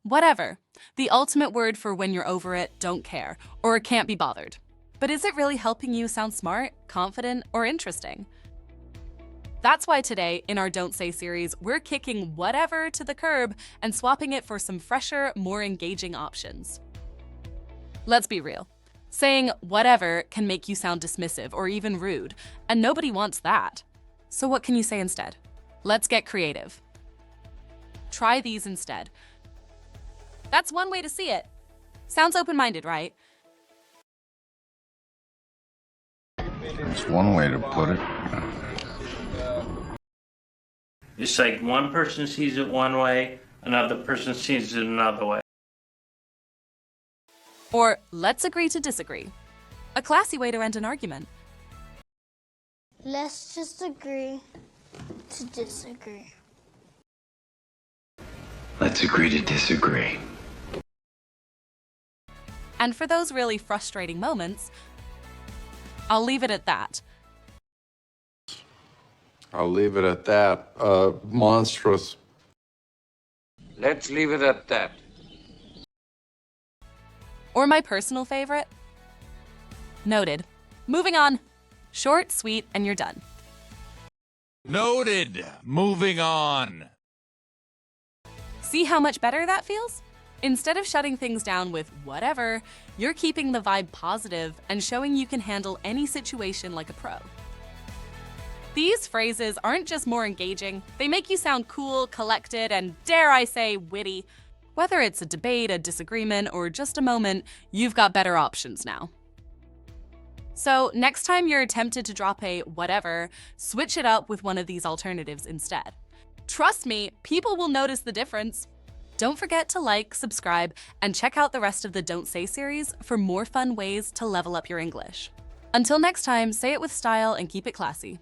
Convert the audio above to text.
Whatever. The ultimate word for when you're over it, don't care, or can't be bothered. But is it really helping you sound smart, confident, or interesting? That's why today, in our Don't Say series, we're kicking whatever to the curb and swapping it for some fresher, more engaging options. Let's be real. Saying whatever can make you sound dismissive or even rude, and nobody wants that. So what can you say instead? Let's get creative. Try these instead. That's one way to see it. Sounds open-minded, right? That's one way to put it. It's like one person sees it one way, another person sees it another way. Or let's agree to disagree. A classy way to end an argument. Let's just agree to disagree. Let's agree to disagree. And for those really frustrating moments, I'll leave it at that. I'll leave it at that. Monstrous. Let's leave it at that. Or my personal favorite? Noted. Moving on. Short, sweet, and you're done. Noted. Moving on. See how much better that feels? Instead of shutting things down with whatever, you're keeping the vibe positive and showing you can handle any situation like a pro. These phrases aren't just more engaging, they make you sound cool, collected, and dare I say, witty. Whether it's a debate, a disagreement, or just a moment, you've got better options now. So next time you're tempted to drop a whatever, switch it up with one of these alternatives instead. Trust me, people will notice the difference. Don't forget to like, subscribe, and check out the rest of the Don't Say series for more fun ways to level up your English. Until next time, say it with style and keep it classy.